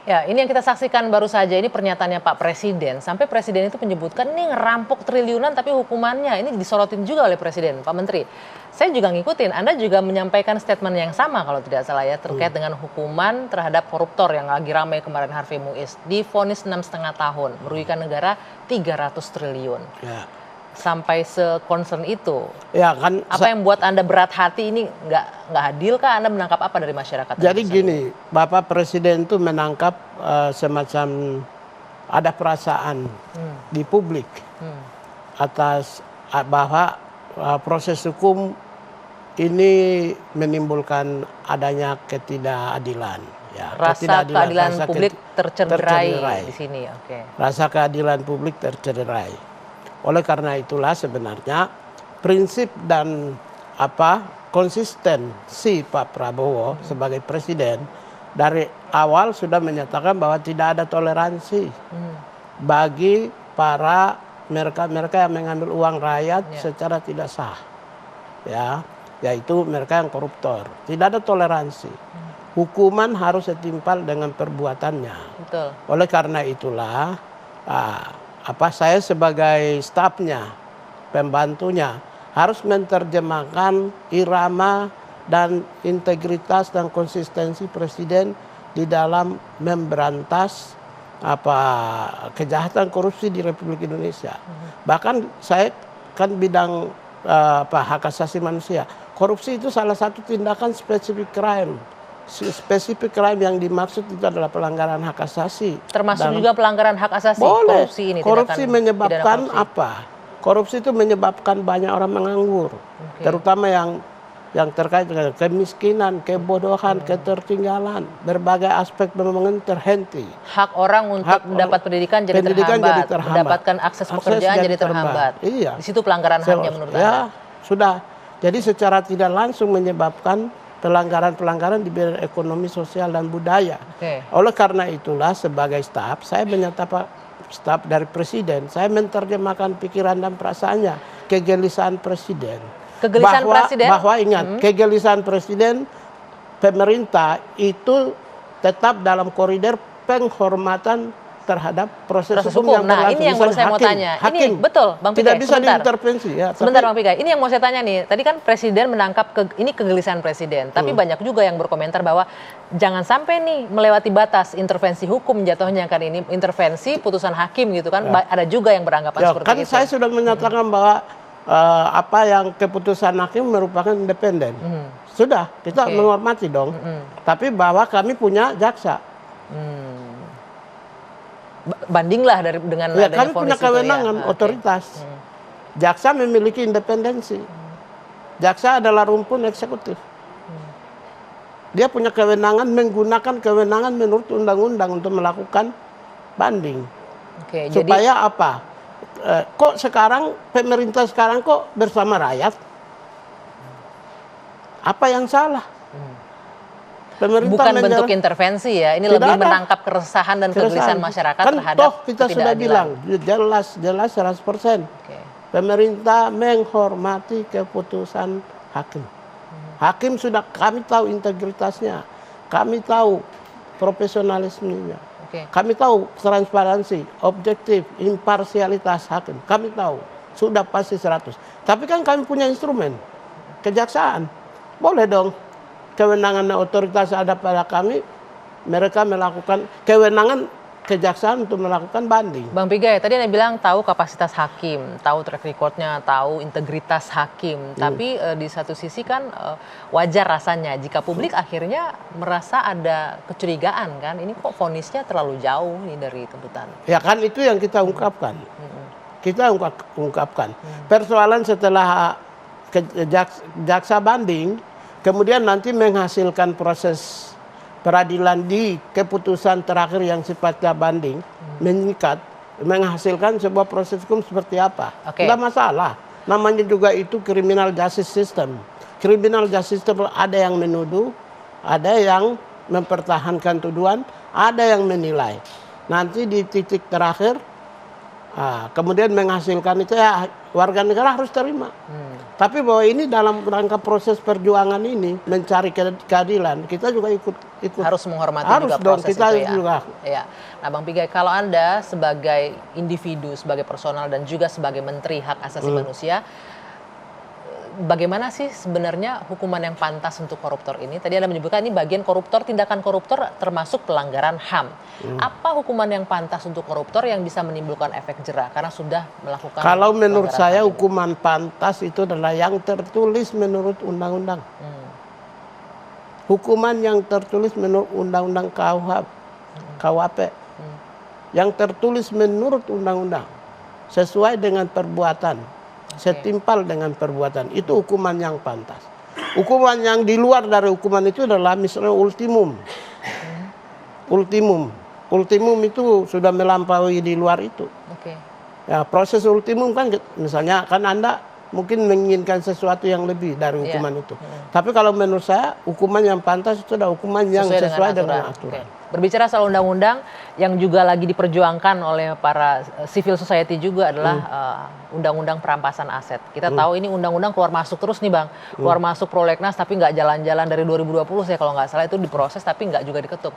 Ya, ini yang kita saksikan baru saja, ini pernyataannya Pak Presiden. Sampai Presiden itu menyebutkan ini ngerampok triliunan tapi hukumannya ini disorotin juga oleh Presiden, Pak Menteri. Saya juga ngikutin, Anda juga menyampaikan statement yang sama kalau tidak salah ya, terkait dengan hukuman terhadap koruptor yang lagi ramai kemarin Harvey Muiz. Divonis 6,5 tahun, merugikan negara 300 triliun. Ya. Sampai se-concern itu. Ya kan. Apa yang buat Anda berat hati ini nggak adil kah? Anda menangkap apa dari masyarakat? Jadi gini, Bapak Presiden itu menangkap semacam ada perasaan di publik atas bahwa proses hukum ini menimbulkan adanya ketidakadilan. Ya, rasa keadilan publik tercederai di sini. Oke. Rasa keadilan publik tercederai. Oleh karena itulah sebenarnya prinsip dan konsistensi Pak Prabowo sebagai presiden dari awal sudah menyatakan bahwa tidak ada toleransi bagi para mereka yang mengambil uang rakyat secara tidak sah, ya, yaitu mereka yang koruptor. Tidak ada toleransi. Hukuman harus setimpal dengan perbuatannya. Betul. Oleh karena itulah saya sebagai stafnya, pembantunya harus menerjemahkan irama dan integritas dan konsistensi presiden di dalam memberantas kejahatan korupsi di Republik Indonesia. Bahkan saya kan bidang hak asasi manusia. Korupsi itu salah satu tindakan spesifik crime. Spesifik crime yang dimaksud itu adalah pelanggaran hak asasi. Termasuk juga pelanggaran hak asasi. Boleh. Korupsi ini. Korupsi menyebabkan apa? Korupsi itu menyebabkan banyak orang menganggur. Terutama yang terkait dengan kemiskinan, kebodohan, ketertinggalan. Berbagai aspek memang terhenti. Hak orang untuk mendapat pendidikan jadi terhambat. Mendapatkan akses pekerjaan jadi terhambat. Iya. Di situ pelanggaran haknya menurut Anda. Sudah. Jadi secara tidak langsung menyebabkan pelanggaran-pelanggaran di bidang ekonomi, sosial, dan budaya. Oleh karena itulah sebagai staf, saya menyatakan staf dari presiden, saya menerjemahkan pikiran dan perasaannya, kegelisahan presiden. Kegelisahan presiden? Bahwa ingat, kegelisahan presiden, pemerintah itu tetap dalam koridor penghormatan terhadap proses hukum yang berlangsung. Nah, ini yang saya mau tanya. Ini betul, Bang Pigai. Tidak bisa diintervensi. Ya, sebentar, Bang Pigai. Ini yang mau saya tanya nih. Tadi kan presiden menangkap ini kegelisahan presiden. Tapi banyak juga yang berkomentar bahwa jangan sampai nih melewati batas intervensi hukum jatuhnya kan ini intervensi putusan hakim gitu kan. Ada juga yang beranggapan seperti itu. Saya sudah menyatakan bahwa apa yang keputusan hakim merupakan independen. Sudah, kita menghormati dong. Tapi bahwa kami punya jaksa. Bandinglah dengan kami punya kewenangan otoritas. Jaksa memiliki independensi. Jaksa adalah rumpun eksekutif. Dia punya kewenangan menggunakan kewenangan menurut undang-undang untuk melakukan banding. Supaya apa? Kok sekarang pemerintah sekarang kok bersama rakyat? Apa yang salah? Bukan bentuk intervensi ya, ini lebih menangkap keresahan dan kegelisahan masyarakat terhadap kita sudah bilang jelas 100%. Pemerintah menghormati keputusan hakim. Hakim sudah kami tahu integritasnya, kami tahu profesionalismenya, kami tahu transparansi, objektif, imparsialitas hakim, kami tahu sudah pasti 100. Tapi kan kami punya instrumen, kejaksaan, boleh dong. Kewenangan otoritas ada pada kami, mereka melakukan kewenangan kejaksaan untuk melakukan banding. Bang Pigai, tadi Anda bilang tahu kapasitas hakim, tahu track recordnya, tahu integritas hakim. Tapi di satu sisi kan wajar rasanya jika publik akhirnya merasa ada kecurigaan kan, ini kok vonisnya terlalu jauh nih dari tuntutan. Ya kan itu yang kita ungkapkan. Kita ungkapkan. Persoalan setelah jaksa banding, kemudian nanti menghasilkan proses peradilan di keputusan terakhir yang sifatnya banding, mengikat, menghasilkan sebuah proses hukum seperti apa. Tidak masalah. Namanya juga itu criminal justice system. Criminal justice system ada yang menuduh, ada yang mempertahankan tuduhan, ada yang menilai. Nanti di titik terakhir Kemudian menghasilkan itu ya warga negara harus terima. Tapi bahwa ini dalam rangka proses perjuangan ini mencari keadilan, kita juga ikut harus menghormati harus juga dong, proses kita itu ya. juga. Ya. Nah, Bang Pigai, kalau Anda sebagai individu, sebagai personal dan juga sebagai Menteri Hak Asasi Manusia, bagaimana sih sebenarnya hukuman yang pantas untuk koruptor ini? Tadi Anda menyebutkan ini bagian koruptor, tindakan koruptor termasuk pelanggaran HAM. Apa hukuman yang pantas untuk koruptor yang bisa menimbulkan efek jera karena sudah melakukan? Kalau menurut saya HAM hukuman pantas itu adalah yang tertulis menurut undang-undang. Hukuman yang tertulis menurut undang-undang KUHP. Yang tertulis menurut undang-undang sesuai dengan perbuatan. Setimpal dengan perbuatan, itu hukuman yang pantas. Hukuman yang di luar dari hukuman itu adalah misalnya ultimum. Ultimum itu sudah melampaui di luar itu. Ya, proses ultimum kan misalnya kan Anda mungkin menginginkan sesuatu yang lebih dari hukuman itu. Tapi kalau menurut saya hukuman yang pantas itu adalah hukuman yang sesuai dengan aturan. Berbicara soal undang-undang yang juga lagi diperjuangkan oleh para civil society juga adalah undang-undang perampasan aset. Kita tahu ini undang-undang keluar masuk terus nih Bang. Keluar masuk prolegnas tapi nggak jalan-jalan dari 2020 saya kalau nggak salah itu diproses tapi nggak juga diketuk.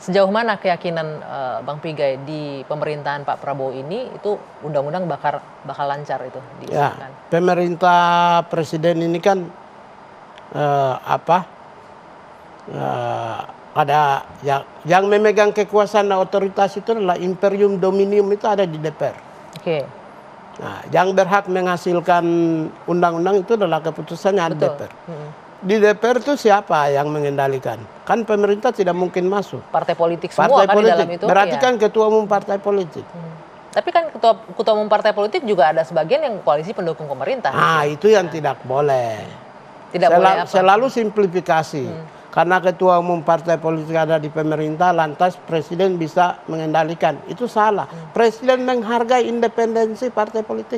Sejauh mana keyakinan Bang Pigai di pemerintahan Pak Prabowo ini itu undang-undang bakal lancar itu diusulkan? Ya, pemerintah presiden ini kan ada yang memegang kekuasaan dan otoritas itu adalah imperium dominium itu ada di DPR. Nah, yang berhak menghasilkan undang-undang itu adalah keputusannya DPR. Di DPR itu siapa yang mengendalikan? Kan pemerintah tidak mungkin masuk. Partai politik semua kan di dalam itu. Berarti kan ketua umum partai politik. Tapi kan ketua umum partai politik juga ada sebagian yang koalisi pendukung pemerintah. Itu yang tidak boleh. Boleh apa? Selalu simplifikasi. Karena ketua umum partai politik ada di pemerintah, lantas presiden bisa mengendalikan. Itu salah. Presiden menghargai independensi partai politik.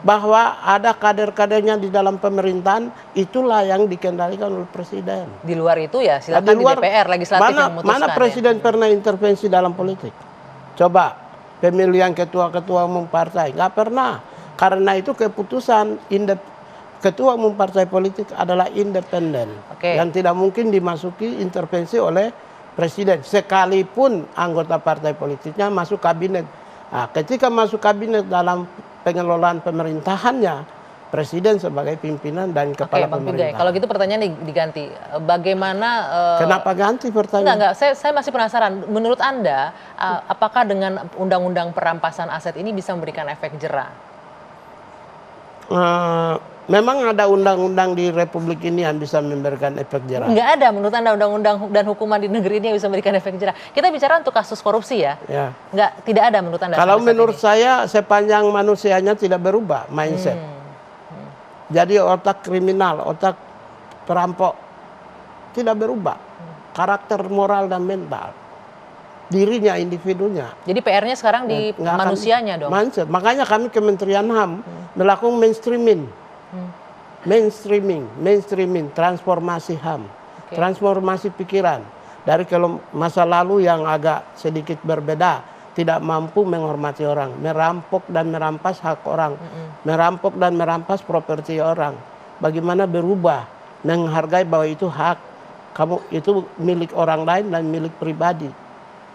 Bahwa ada kader-kadernya di dalam pemerintahan, itulah yang dikendalikan oleh presiden. Di luar itu ya silakan di DPR, legislatif yang memutuskan. Mana presiden pernah intervensi dalam politik? Coba pemilihan ketua-ketua umum partai. Nggak pernah. Karena itu keputusan ketua umum partai politik adalah independen, yang tidak mungkin dimasuki intervensi oleh presiden, sekalipun anggota partai politiknya masuk kabinet. Nah, ketika masuk kabinet dalam pengelolaan pemerintahannya, presiden sebagai pimpinan dan kepala pemerintahan. Kalau gitu pertanyaan diganti, bagaimana? Kenapa ganti pertanyaan? Enggak, saya masih penasaran. Menurut Anda, apakah dengan undang-undang perampasan aset ini bisa memberikan efek jera? Memang ada undang-undang di Republik ini yang bisa memberikan efek jera? Enggak ada menurut Anda undang-undang dan hukuman di negeri ini yang bisa memberikan efek jera. Kita bicara untuk kasus korupsi ya. Tidak ada menurut Anda. Kalau menurut saya sepanjang manusianya tidak berubah mindset. Jadi otak kriminal, otak perampok tidak berubah. Karakter moral dan mental. Dirinya, individunya. Jadi PR-nya sekarang di manusianya dong. Mindset. Makanya kami Kementerian HAM melakukan mainstreaming, transformasi HAM, transformasi pikiran dari masa lalu yang agak sedikit berbeda, tidak mampu menghormati orang, merampok dan merampas hak orang, merampok dan merampas properti orang. Bagaimana berubah, menghargai bahwa itu hak kamu, itu milik orang lain dan milik pribadi.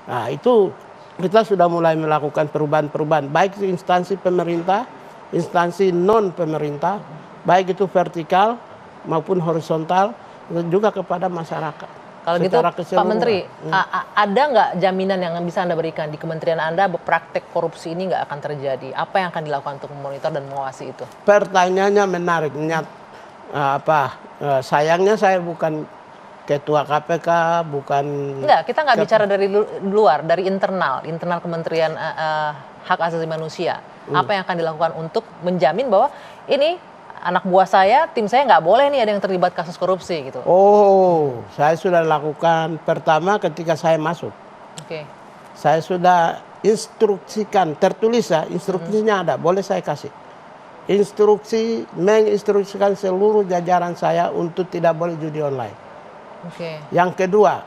Nah, itu kita sudah mulai melakukan perubahan-perubahan, baik di instansi pemerintah, instansi non pemerintah, baik itu vertikal maupun horizontal, dan juga kepada masyarakat. Kalau gitu Pak Menteri, ada nggak jaminan yang bisa Anda berikan di kementerian Anda praktek korupsi ini nggak akan terjadi? Apa yang akan dilakukan untuk memonitor dan mengawasi itu? Pertanyaannya menarik. Sayangnya saya bukan ketua KPK, bukan. Enggak, kita nggak bicara dari luar, dari internal Kementerian Hak Asasi Manusia. Apa yang akan dilakukan untuk menjamin bahwa ini anak buah saya, tim saya nggak boleh nih ada yang terlibat kasus korupsi gitu. Saya sudah lakukan pertama ketika saya masuk. Saya sudah instruksikan, tertulis ya, instruksinya ada, boleh saya kasih. Menginstruksikan seluruh jajaran saya untuk tidak boleh judi online. Yang kedua,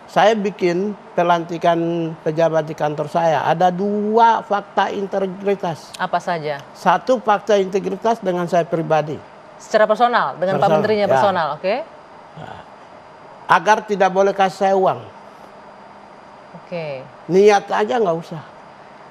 saya bikin pelantikan pejabat di kantor saya. Ada 2 fakta integritas. Apa saja? 1 fakta integritas dengan saya pribadi. Secara personal, dengan Pak Personal, Menterinya ya. personal, oke? Agar tidak boleh kasih saya uang. Oke. Niat aja nggak usah.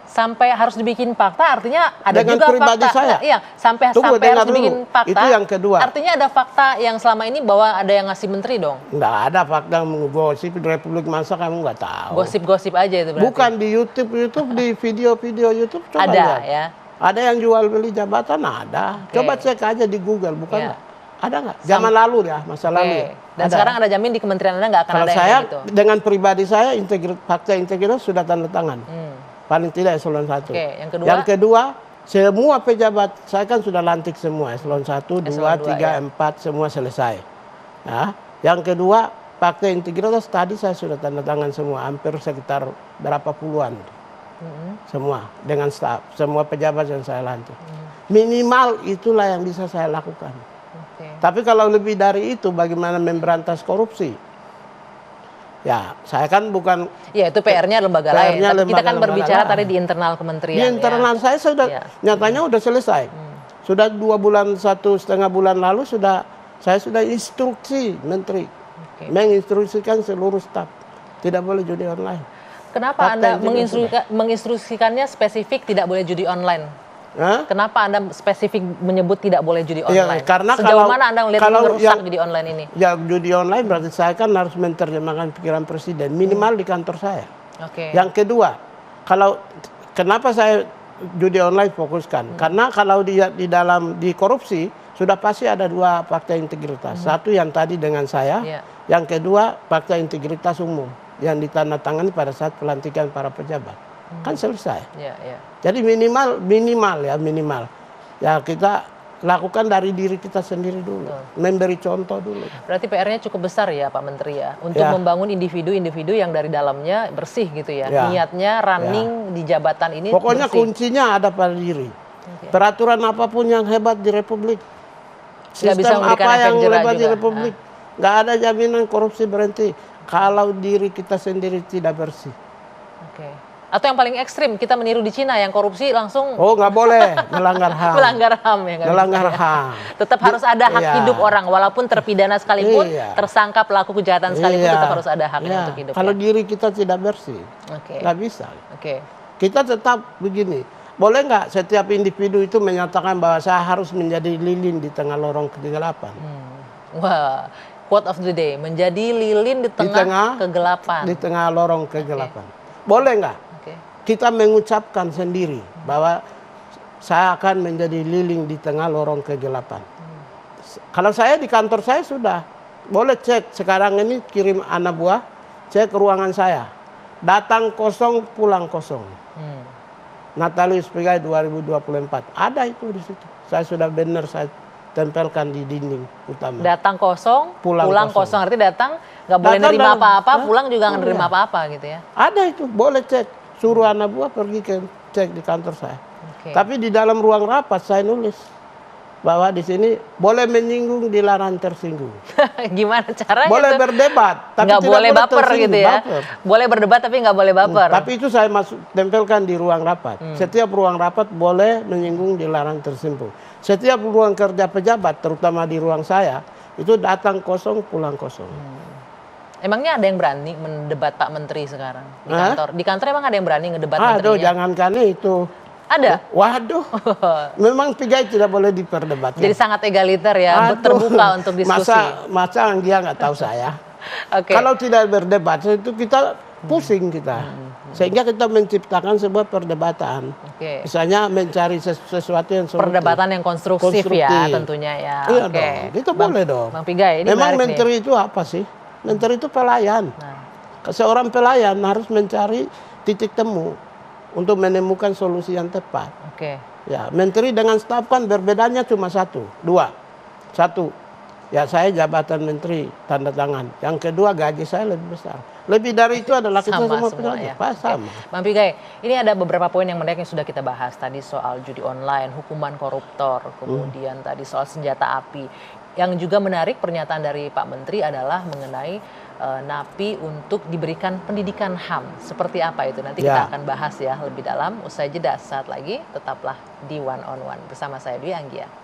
Sampai harus dibikin fakta, artinya ada Dengan juga pribadi fakta. saya. Iya, sampai Tunggu, sampai harus dengar dibikin dulu. fakta. Itu yang kedua. Artinya ada fakta yang selama ini bahwa ada yang ngasih menteri dong. Nggak ada fakta menggosip di Republik, masa kamu nggak tahu. Gosip-gosip aja itu berarti. Bukan di YouTube, di video-video YouTube coba Ada lihat. ya. Ada yang jual beli jabatan, ada. Oke. Coba cek aja di Google, bukan Iya. nggak? Ada nggak? Zaman lalu ya, masa Oke. lalu ya. Dan Ada. sekarang ada jamin di kementerian Anda nggak akan Kalau ada yang saya kayak gitu. dengan pribadi saya fakta integritas sudah tanda tangan. Paling tidak eselon 1. Oke, yang kedua? Yang kedua, semua pejabat saya kan sudah lantik semua, eselon 1, 2, Eselon 2, 3, ya. 4 semua selesai. Ya. Yang kedua, fakta integritas tadi saya sudah tanda tangan semua, hampir sekitar berapa puluhan. Semua dengan staf, semua pejabat yang saya lantik. Minimal itulah yang bisa saya lakukan. Oke. Tapi kalau lebih dari itu, bagaimana memberantas korupsi? Ya, saya kan bukan Ya itu PR-nya lembaga lain. PR-nya Tapi kita kan lembaga berbicara lain. tadi di internal kementerian. di internal saya sudah Ya. nyatanya udah selesai. Sudah 2 bulan, 1,5 bulan lalu saya sudah instruksi menteri, Oke. menginstruksikan seluruh staf tidak boleh judi online. Kenapa Fakta Anda integritas menginstruksikannya spesifik tidak boleh judi online? Hah? Kenapa Anda spesifik menyebut tidak boleh judi Iya, online? karena Sejauh kalau- mana Anda melihat kalau ini merusak yang- judi online ini? Ya judi online berarti saya kan harus menerjemahkan pikiran presiden minimal di kantor saya. Oke. Yang kedua, kenapa saya judi online fokuskan? Karena kalau di korupsi sudah pasti ada 2 fakta integritas. Satu yang tadi dengan saya, Iya. yang kedua fakta integritas umum yang ditandatangani pada saat pelantikan para pejabat. Kan selesai. Ya, ya. Jadi minimal ya kita lakukan dari diri kita sendiri dulu, memberi contoh dulu. Berarti PR-nya cukup besar ya Pak Menteri ya, untuk Ya. membangun individu-individu yang dari dalamnya bersih gitu ya. Ya. Niatnya running di jabatan ini Pokoknya bersih. kuncinya ada pada diri. Peraturan apapun yang hebat di Republik, Nggak bisa sistem memberikan apa efek yang jerah hebat di juga. Republik, nggak ada jaminan korupsi berhenti kalau diri kita sendiri tidak bersih. Oke. Atau yang paling ekstrim, kita meniru di Cina yang korupsi langsung Oh nggak boleh melanggar HAM. melanggar HAM ya. nggak Melanggar bisa ya. HAM. Tetap harus ada hak Iya. hidup orang, walaupun terpidana sekalipun, Iya. tersangka pelaku kejahatan sekalipun, Iya. tetap harus ada haknya Iya. untuk hidup. Kalau ya. diri kita tidak bersih, Oke. nggak bisa. Oke. Kita tetap begini. Boleh nggak setiap individu itu menyatakan bahwa saya harus menjadi lilin di tengah lorong kegelapan? Wah, quote of the day, menjadi lilin di tengah kegelapan. Di tengah lorong kegelapan. Boleh nggak? Oke. Kita mengucapkan sendiri bahwa saya akan menjadi lilin di tengah lorong kegelapan. Kalau saya di kantor saya sudah, boleh cek sekarang ini kirim anak buah, cek ruangan saya. Datang kosong, pulang kosong. Natalius Pigai 2024. Ada itu di situ. Saya sudah benar saya tempelkan di dinding utama. Datang kosong, Pulang pulang kosong. kosong. Artinya datang nggak boleh Datang nerima dan- apa-apa, Hah? pulang juga nggak Oh, nerima iya. apa-apa gitu ya. Ada itu, boleh cek. Suruh anak buah pergi cek di kantor saya. Oke. Tapi di dalam ruang rapat saya nulis bahwa di sini boleh menyinggung, dilarang tersinggung. Gimana caranya Boleh tuh? berdebat, tapi Nggak tidak boleh baper tersinggung, gitu ya. baper. Boleh berdebat tapi nggak boleh baper. Tapi itu saya tempelkan di ruang rapat. Setiap ruang rapat boleh menyinggung, dilarang tersinggung. Setiap ruang kerja pejabat, terutama di ruang saya, itu datang kosong, pulang kosong. Emangnya ada yang berani mendebat Pak Menteri sekarang di Hah? kantor? Di kantor emang ada yang berani ngedebat Aduh, menterinya? jangankan itu. Ada. Waduh, memang Pigai tidak boleh diperdebatkan. Jadi sangat egaliter ya, Aduh, terbuka untuk diskusi. Masa dia nggak tahu saya. Oke. Kalau tidak berdebat itu kita pusing kita. Sehingga kita menciptakan sebuah perdebatan. Oke. Misalnya mencari sesuatu yang solutif. Perdebatan yang konstruktif ya Konstruktif. tentunya ya. Iya Oke. dong, itu boleh dong. Bang Pigai, ini Memang menarik nih. menteri itu apa sih? Menteri itu pelayan. Nah, Seorang pelayan harus mencari titik temu untuk menemukan solusi yang tepat. oke. Ya, menteri dengan staf kan berbedanya cuma dua. Satu, ya saya jabatan menteri tanda tangan. Yang kedua gaji saya lebih besar. Lebih dari itu adalah kita Sama semua semua pejabat. ya. Pas sama. Bang Pigai, ini ada beberapa poin yang menarik yang sudah kita bahas tadi soal judi online, hukuman koruptor, kemudian tadi soal senjata api. yang juga menarik pernyataan dari Pak Menteri adalah mengenai napi untuk diberikan pendidikan HAM. Seperti apa itu? Nanti kita akan bahas ya lebih dalam. Usai jeda saat lagi, tetaplah di One on One bersama saya Dwi Anggia.